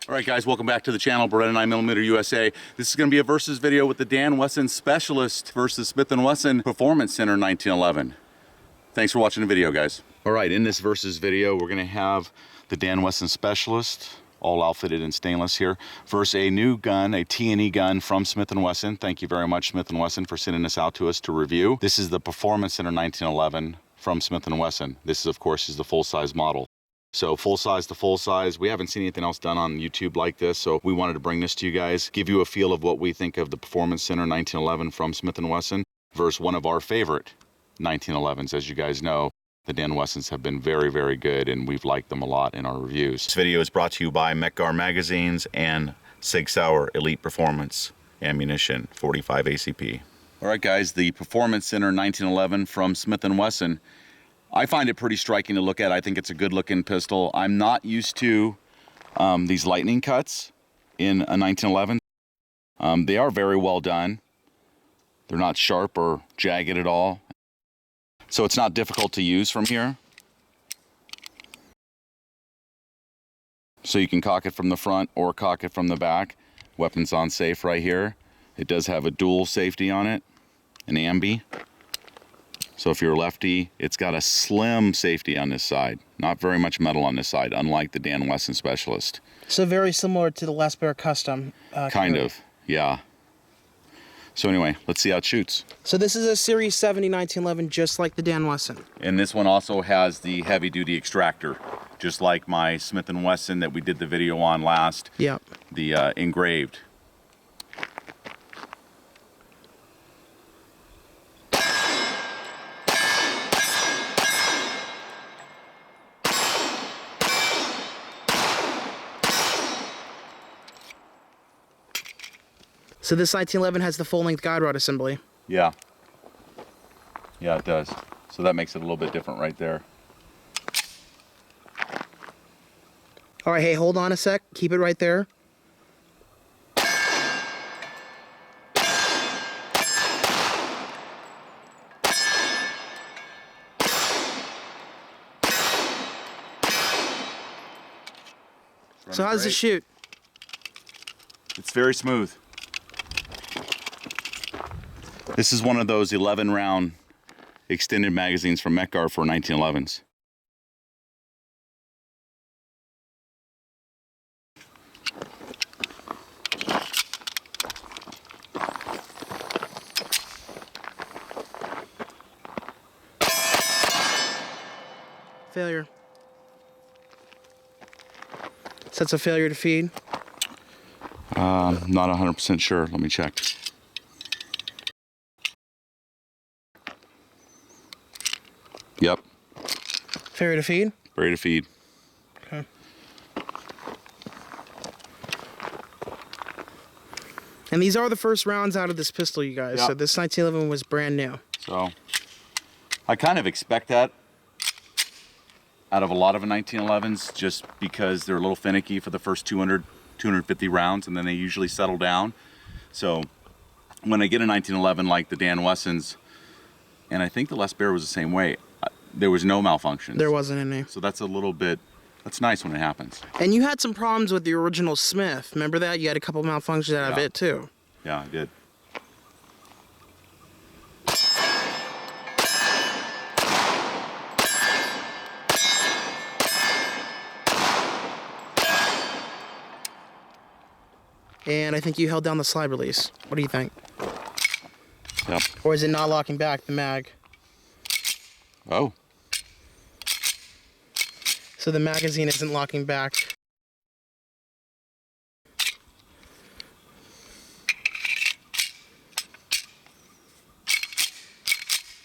All right, guys, welcome back to the channel, Beretta 9mm USA. This is going to be a versus video with the Dan Wesson Specialist versus Smith & Wesson Performance Center 1911. Thanks for watching the video, guys. All right, in this versus video, we're going to have the Dan Wesson Specialist, all outfitted in stainless here, versus a new gun, a T&E gun from Smith & Wesson. Thank you very much, Smith & Wesson, for sending this out to us to review. This is the Performance Center 1911 from Smith & Wesson. This, is, of course, is the full-size model. So full size to full size. We haven't seen anything else done on YouTube like this, so we wanted to bring this to you guys, give you a feel of what we think of the Performance Center 1911 from Smith & Wesson versus one of our favorite 1911s. As you guys know, the Dan Wessons have been very, very good, and we've liked them a lot in our reviews. This video is brought to you by Mekgar Magazines and Sig Sauer Elite Performance Ammunition 45 ACP. All right, guys, the Performance Center 1911 from Smith & Wesson. I find it pretty striking to look at. I think it's a good looking pistol. I'm not used to these lightning cuts in a 1911. They are very well done. They're not sharp or jagged at all. So it's not difficult to use from here. So you can cock it from the front or cock it from the back. Weapons on safe right here. It does have a dual safety on it, an ambi. So if you're a lefty, it's got a slim safety on this side. Not very much metal on this side, unlike the Dan Wesson Specialist. So very similar to the Les Bear Custom. Kind of, yeah. So anyway, let's see how it shoots. So this is a Series 70 1911, just like the Dan Wesson. And this one also has the heavy-duty extractor, just like my Smith & Wesson that we did the video on last. Yep. The engraved. So this 1911 has the full-length guide rod assembly. Yeah. Yeah, it does. So that makes it a little bit different right there. All right, hey, hold on a sec. Keep it right there. So how does it shoot? It's very smooth. This is one of those 11-round extended magazines from Mekgar for 1911s. Failure. So that's a failure to feed? Not 100% sure. Let me check. Yep. Failure to feed? Ready to feed. Okay. And these are the first rounds out of this pistol, you guys. Yep. So this 1911 was brand new. So I kind of expect that out of a lot of 1911s, just because they're a little finicky for the first 200, 250 rounds, and then they usually settle down. So when I get a 1911 like the Dan Wessons, and I think the Les Bear was the same way, there was no malfunctions. There wasn't any. So that's a little bit, that's nice when it happens. And you had some problems with the original Smith. Remember that? You had a couple malfunctions out of it too. Yeah, I did. And I think you held down the slide release. What do you think? Yep. Or is it not locking back, the mag? Oh. So the magazine isn't locking back.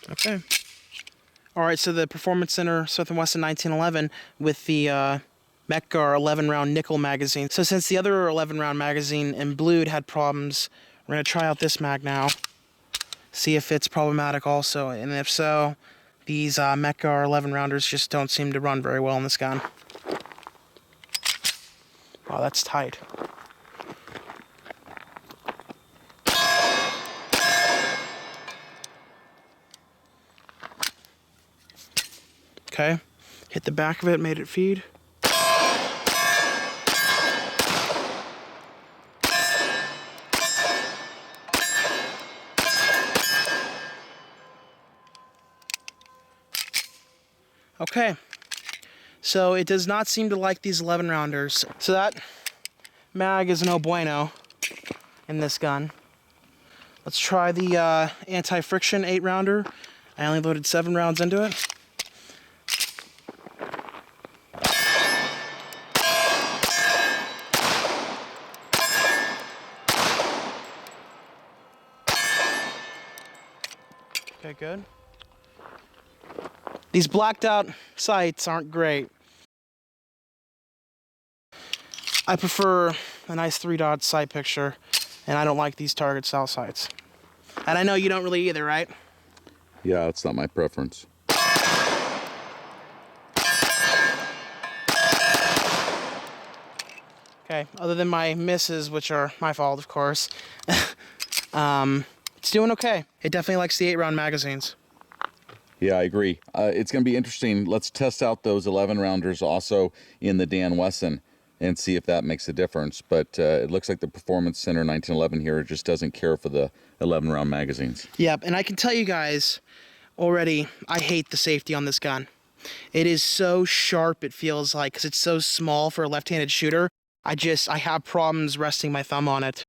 Okay. All right, so the Performance Center Smith & Wesson 1911 with the Mekgar 11-round nickel magazine. So since the other 11-round magazine in blued had problems, we're going to try out this mag now. See if it's problematic also. And if so, these Mekgar 11-rounders just don't seem to run very well in this gun. Wow, that's tight. Okay, hit the back of it, made it feed. Okay. So it does not seem to like these 11 rounders. So that mag is no bueno in this gun. Let's try the anti-friction 8 rounder. I only loaded 7 rounds into it. Okay, good. These blacked out sights aren't great. I prefer a nice 3-dot sight picture, and I don't like these target style sights. And I know you don't really either, right? Yeah, it's not my preference. Okay, other than my misses, which are my fault, of course, it's doing okay. It definitely likes the 8-round magazines. Yeah, I agree. It's going to be interesting. Let's test out those 11 rounders also in the Dan Wesson and see if that makes a difference. But it looks like the Performance Center 1911 here just doesn't care for the 11-round magazines. Yep, and I can tell you guys already, I hate the safety on this gun. It is so sharp, it feels like, because it's so small for a left-handed shooter. I have problems resting my thumb on it,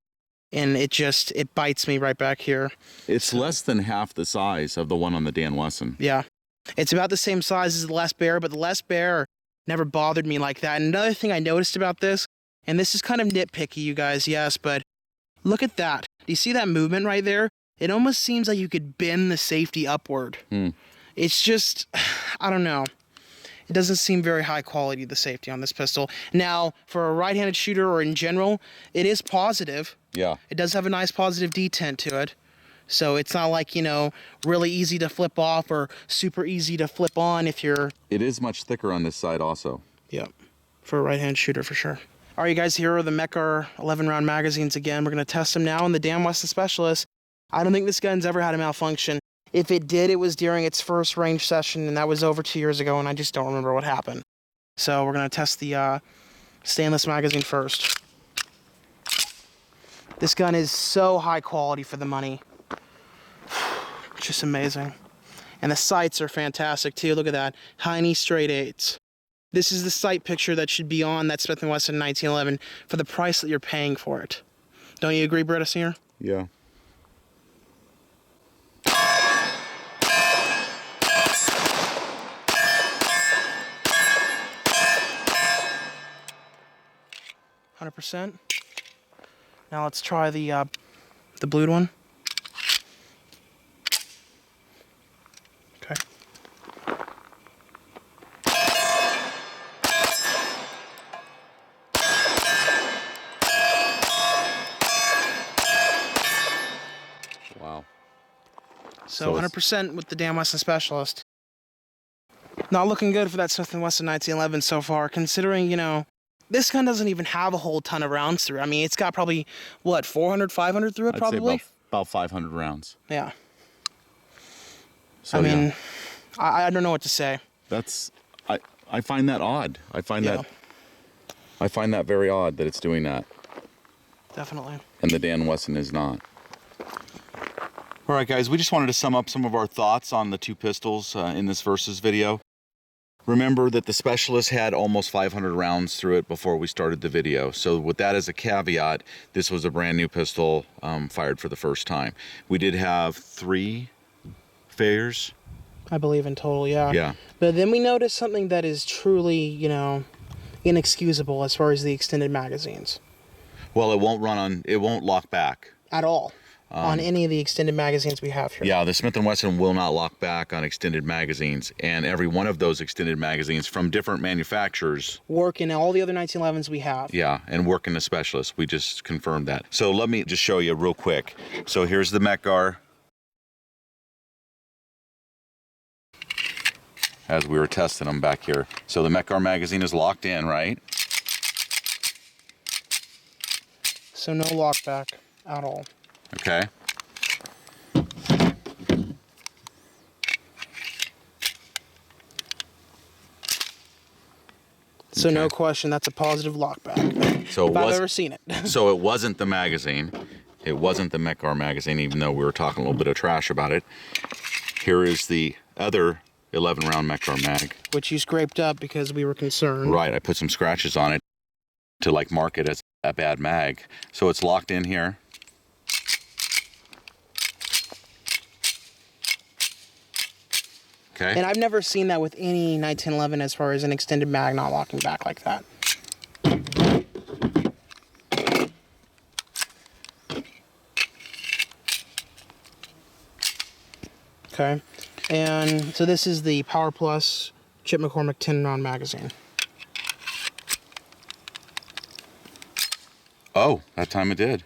and it bites me right back here. It's less than half the size of the one on the Dan Wesson. Yeah, it's about the same size as the Les Bear, but the Les Bear never bothered me like that. And another thing I noticed about this, and this is kind of nitpicky, you guys, yes, but look at that. Do you see that movement right there? It almost seems like you could bend the safety upward. It's just, I don't know. It doesn't seem very high quality, the safety on this pistol. Now, for a right-handed shooter or in general, it is positive. Yeah. It does have a nice positive detent to it. So it's not like, really easy to flip off or super easy to flip on if you're... It is much thicker on this side also. Yep, for a right-hand shooter for sure. All right, you guys, here are the Mechar 11-round magazines again. We're going to test them now in the Dan Wesson Specialist. I don't think this gun's ever had a malfunction. If it did, it was during its first range session, and that was over 2 years ago, and I just don't remember what happened. So we're going to test the stainless magazine first. This gun is so high quality for the money. It's just amazing. And the sights are fantastic, too. Look at that. Tiny straight 8s. This is the sight picture that should be on that Smith & Wesson 1911 for the price that you're paying for it. Don't you agree, Beretta Senior? Yeah. %. Now let's try the blued one. Okay. Wow. So 100% with the Dan Wesson Specialist. Not looking good for that Smith & Wesson 1911 so far, considering, this gun doesn't even have a whole ton of rounds through. I mean, it's got probably, 400, 500 through it, probably? I'd say about 500 rounds. Yeah. So, I mean, I don't know what to say. I find that odd. I find that very odd that it's doing that. Definitely. And the Dan Wesson is not. All right, guys, we just wanted to sum up some of our thoughts on the two pistols in this versus video. Remember that the Specialist had almost 500 rounds through it before we started the video. So with that as a caveat, this was a brand new pistol fired for the first time. We did have 3 failures. I believe in total, yeah. Yeah. But then we noticed something that is truly, inexcusable as far as the extended magazines. Well, it won't lock back. At all. On any of the extended magazines we have here. Yeah, the Smith & Wesson will not lock back on extended magazines, and every one of those extended magazines from different manufacturers work in all the other 1911s we have. Yeah, and work in the Specialist. We just confirmed that. So let me just show you real quick. So here's the Mechar. As we were testing them back here. So the Mechar magazine is locked in, right? So no lock back at all. Okay. So no question, that's a positive lockback. So if I've ever seen it. So it wasn't the magazine. It wasn't the Mechar magazine, even though we were talking a little bit of trash about it. Here is the other 11 round Mekar mag. Which you scraped up because we were concerned. Right, I put some scratches on it to like mark it as a bad mag. So it's locked in here. Okay. And I've never seen that with any 1911 as far as an extended mag not locking back like that. Okay, and so this is the Power Plus Chip McCormick 10 round magazine. Oh, that time it did.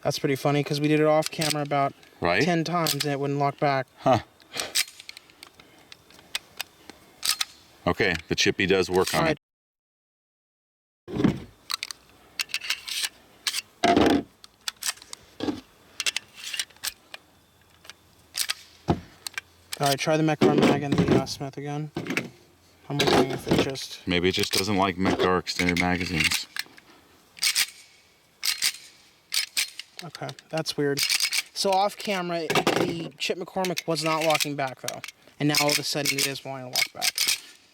That's pretty funny because we did it off camera about 10 times and it wouldn't lock back. Huh. Okay, the chippy does work on it. All right, try the Mekar mag and the Smith again. I'm wondering if it just... Maybe it just doesn't like Mekar extended magazines. Okay, that's weird. So off camera, the Chip McCormick was not locking back though. And now all of a sudden it is wanting to lock back.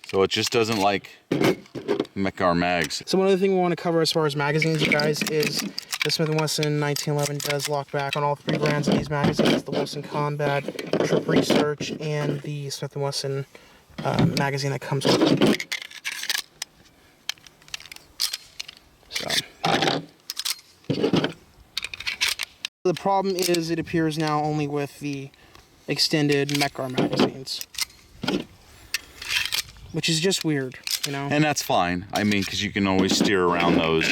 So it just doesn't like Mekar mags. So one other thing we want to cover as far as magazines, you guys, is the Smith & Wesson 1911 does lock back on all three brands of these magazines, the Wilson Combat, Tripp Research, and the Smith & Wesson magazine that comes with it. So. The problem is it appears now only with the extended Mekar magazines. Which is just weird, you know? And that's fine. I mean, because you can always steer around those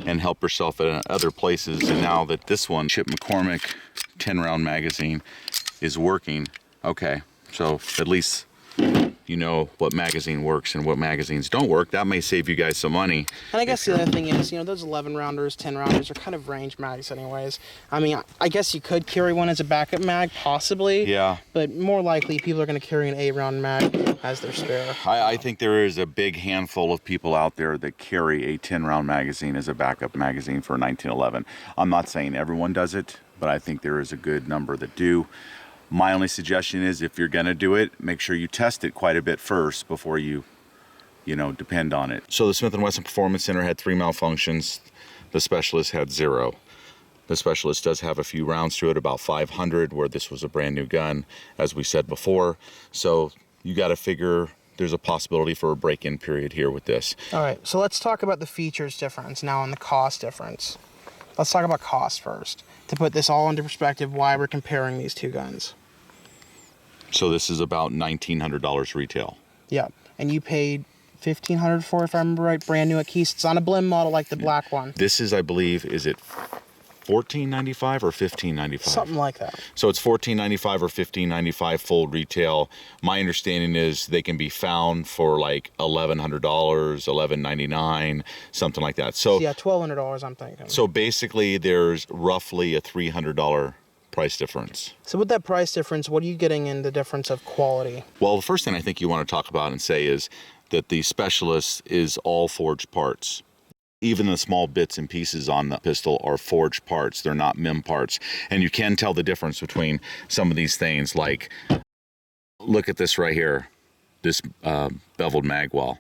and help yourself at other places. And now that this one, Chip McCormick 10 round magazine, is working, okay, so at least you know what magazine works and what magazines don't work. That may save you guys some money. And I guess the other thing is, you know, those 11 rounders, 10 rounders are kind of range mags anyways. I mean, I guess you could carry one as a backup mag, possibly. Yeah. But more likely, people are going to carry an 8 round mag as their spare. I think there is a big handful of people out there that carry a 10 round magazine as a backup magazine for 1911. I'm not saying everyone does it, but I think there is a good number that do. My only suggestion is if you're going to do it, make sure you test it quite a bit first before you depend on it. So the Smith & Wesson Performance Center had 3 malfunctions. The Specialist had 0. The Specialist does have a few rounds to it, about 500, where this was a brand new gun, as we said before. So you got to figure there's a possibility for a break-in period here with this. All right, so let's talk about the features difference now and the cost difference. Let's talk about cost first, to put this all into perspective why we're comparing these two guns. So this is about $1,900 retail. Yep, and you paid $1,500 for it, if I remember right, brand new at Keys. It's on a blend model like the black one. This is, I believe, is it $14.95 or $15.95? Something like that. So it's $14.95 or $15.95 full retail. My understanding is they can be found for like $1,100, $11.99, something like that. So yeah, $1,200 I'm thinking. So basically there's roughly a $300 price difference. So with that price difference, what are you getting in the difference of quality? Well, the first thing I think you want to talk about and say is that the Specialist is all forged parts. Even the small bits and pieces on the pistol are forged parts. They're not MIM parts. And you can tell the difference between some of these things, like, look at this right here, this beveled mag well.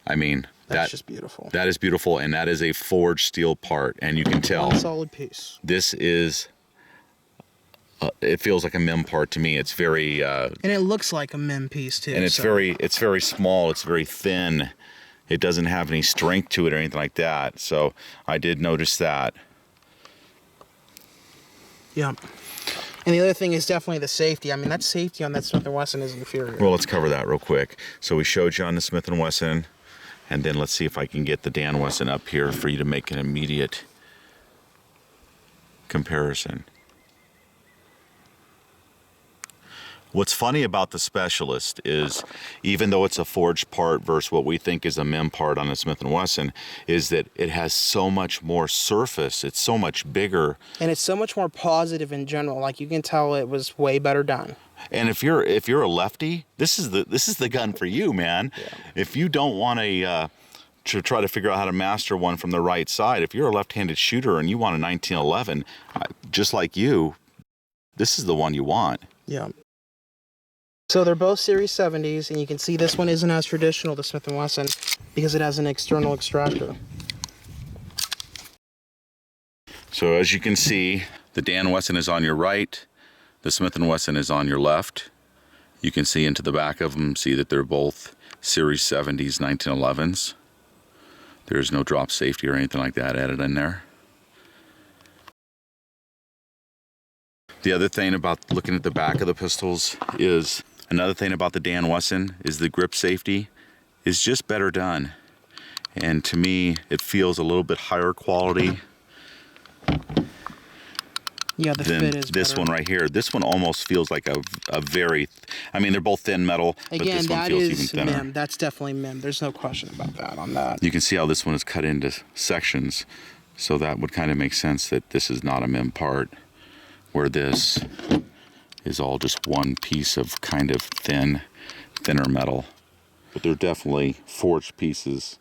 I mean, that's just beautiful. That is beautiful, and that is a forged steel part, and you can tell. One solid piece. This is, it feels like a MIM part to me. It's very... and it looks like a MIM piece, too. And it's very small. It's very thin. It doesn't have any strength to it or anything like that. So I did notice that. Yeah. And the other thing is definitely the safety. I mean, that safety on that Smith & Wesson is inferior. Well, let's cover that real quick. So we showed you on the Smith & Wesson, and then let's see if I can get the Dan Wesson up here for you to make an immediate comparison. What's funny about the Specialist is, even though it's a forged part versus what we think is a MIM part on the Smith & Wesson, is that it has so much more surface. It's so much bigger. And it's so much more positive in general. Like, you can tell it was way better done. And if you're a lefty, this is the gun for you, man. Yeah. If you don't want to try to figure out how to master one from the right side, if you're a left-handed shooter and you want a 1911, just like you, this is the one you want. Yeah. So they're both Series 70s, and you can see this one isn't as traditional, the Smith & Wesson, because it has an external extractor. So as you can see, the Dan Wesson is on your right, the Smith & Wesson is on your left. You can see into the back of them, see that they're both Series 70s 1911s. There's no drop safety or anything like that added in there. The other thing about looking at the back of the pistols is, another thing about the Dan Wesson is the grip safety is just better done. And to me, it feels a little bit higher quality. Yeah, the fit is this better. one right here. This one almost feels like a very, I mean, they're both thin metal, but this one feels even thinner. MIM. That's definitely MIM. There's no question about that on that. You can see how this one is cut into sections, so that would kind of make sense that this is not a MIM part, where this is all just one piece of kind of thinner metal. But they're definitely forged pieces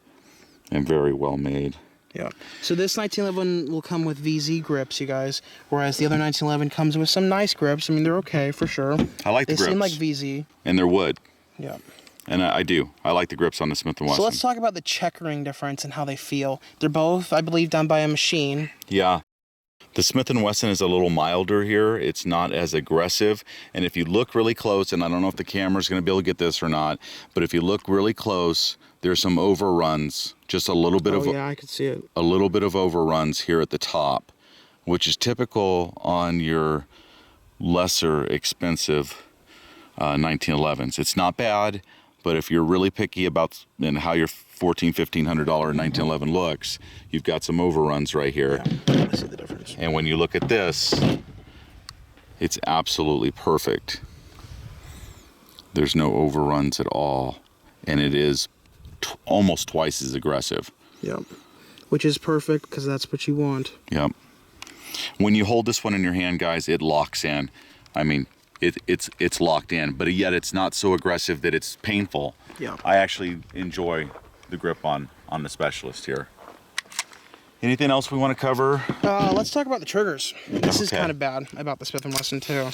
and very well made. Yeah. So this 1911 will come with VZ grips, you guys, whereas the other 1911 comes with some nice grips. I mean, they're okay for sure. I like the grips. They seem like VZ. And they're wood. Yeah. And I do. I like the grips on the Smith & Wesson. So let's talk about the checkering difference and how they feel. They're both, I believe, done by a machine. Yeah. The Smith & Wesson is a little milder here. It's not as aggressive. And if you look really close, and I don't know if the camera's going to be able to get this or not, but if you look really close, there's some overruns, just a little bit yeah, I can see it. A little bit of overruns here at the top, which is typical on your lesser expensive 1911s. It's not bad, but if you're really picky about how your $1,400, $1,500 1911 looks, you've got some overruns right here. Yeah, I see the difference. And when you look at this, it's absolutely perfect. There's no overruns at all, and it is almost twice as aggressive. Yep. Which is perfect because that's what you want. Yep. When you hold this one in your hand, guys, it locks in. I mean, it's locked in, but yet it's not so aggressive that it's painful. Yeah. I actually enjoy the grip on the Specialist here. Anything else we want to cover? Let's talk about the triggers. This is Okay. kind of bad about the Smith & Wesson too.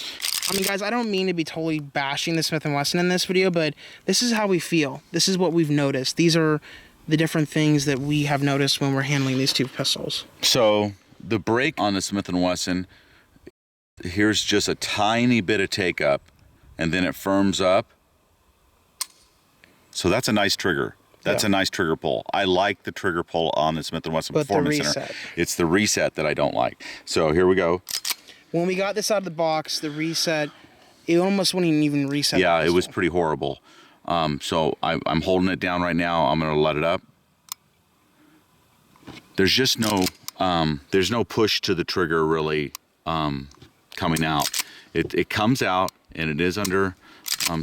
I mean, guys, I don't mean to be totally bashing the Smith & Wesson in this video, but this is how we feel. This is what we've noticed. These are the different things that we have noticed when we're handling these two pistols. So the brake on the Smith & Wesson, here's just a tiny bit of take up, and then it firms up. So that's a nice trigger. That's a nice trigger pull. I like the trigger pull on the Smith & Wesson Performance Center. It's the reset that I don't like. So here we go. When we got this out of the box, the reset, it almost wouldn't even reset. Yeah, it was pretty horrible. So I'm holding it down right now. I'm going to let it up. There's just there's no push to the trigger really coming out. It comes out and it is under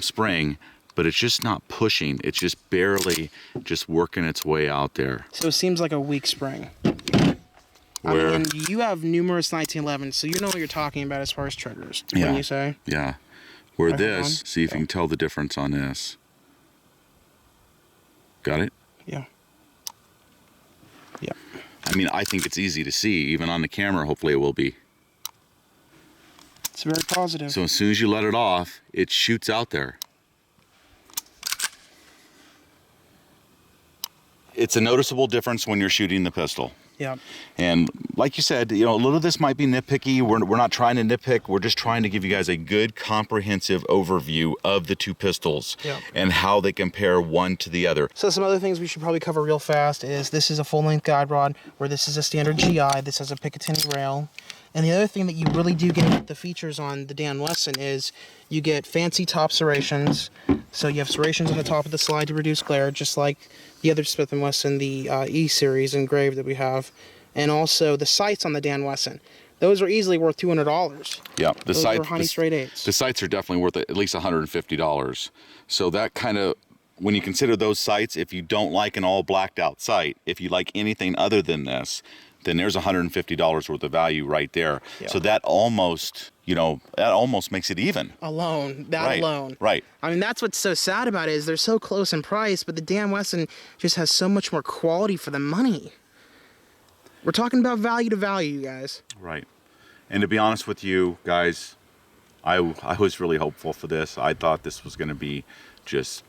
spring, but it's just not pushing. It's just barely just working its way out there. So it seems like a weak spring. Where, I mean, you have numerous 1911s, so you know what you're talking about as far as triggers. Yeah. When you say? Yeah. Where Right this, on. see if you can tell the difference on this. Got it? Yeah. Yeah. I mean, I think it's easy to see, even on the camera. Hopefully it will be. It's very positive. So as soon as you let it off, it shoots out there. It's a noticeable difference when you're shooting the pistol. Yeah. And like you said, you know, a little of this might be nitpicky. We're not trying to nitpick. We're just trying to give you guys a good comprehensive overview of the two pistols and how they compare one to the other. So some other things we should probably cover real fast is this is a full-length guide rod, where this is a standard GI. This has a Picatinny rail. And the other thing that you really do get the features on the Dan Wesson is you get fancy top serrations. So you have serrations on the top of the slide to reduce glare, just like the other Smith & Wesson, the E-Series engraved that we have. And also the sights on the Dan Wesson. Those are easily worth $200. Yeah, Those are honey straight 8s. The sights are definitely worth at least $150. So that kind of, when you consider those sights, if you don't like an all blacked out sight, if you like anything other than this, then there's $150 worth of value right there. Yeah. So that almost, you know, that almost makes it even. Alone. Right. I mean, that's what's so sad about it is they're so close in price, but the Dan Wesson just has so much more quality for the money. We're talking about value to value, guys. Right. And to be honest with you guys, I was really hopeful for this. I thought this was going to be just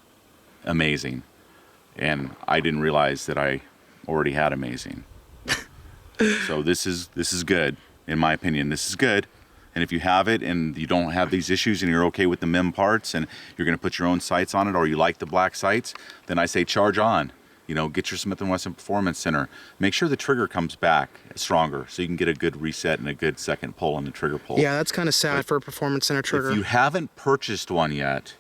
amazing, and I didn't realize that I already had amazing. So this is good, in my opinion. This is good. And if you have it and you don't have these issues and you're okay with the MIM parts and you're going to put your own sights on it, or you like the black sights, then I say charge on. You know, get your Smith & Wesson Performance Center. Make sure the trigger comes back stronger so you can get a good reset and a good second pull on the trigger pull. Yeah, that's kind of sad for a Performance Center trigger. If you haven't purchased one yet,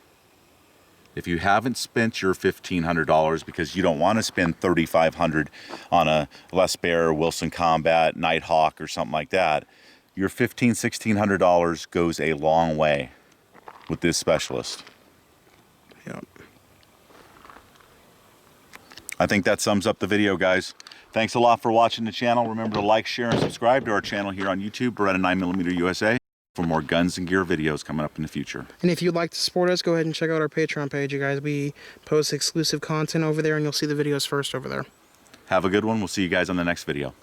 if you haven't spent your $1,500 because you don't want to spend $3,500 on a Les Baer, Wilson Combat, Nighthawk, or something like that, your $1,600 goes a long way with this specialist. Yep. I think that sums up the video, guys. Thanks a lot for watching the channel. Remember to like, share, and subscribe to our channel here on YouTube, Beretta 9mm USA, for more guns and gear videos coming up in the future. And if you'd like to support us, go ahead and check out our Patreon page, you guys. We post exclusive content over there, and you'll see the videos first over there. Have a good one. We'll see you guys on the next video.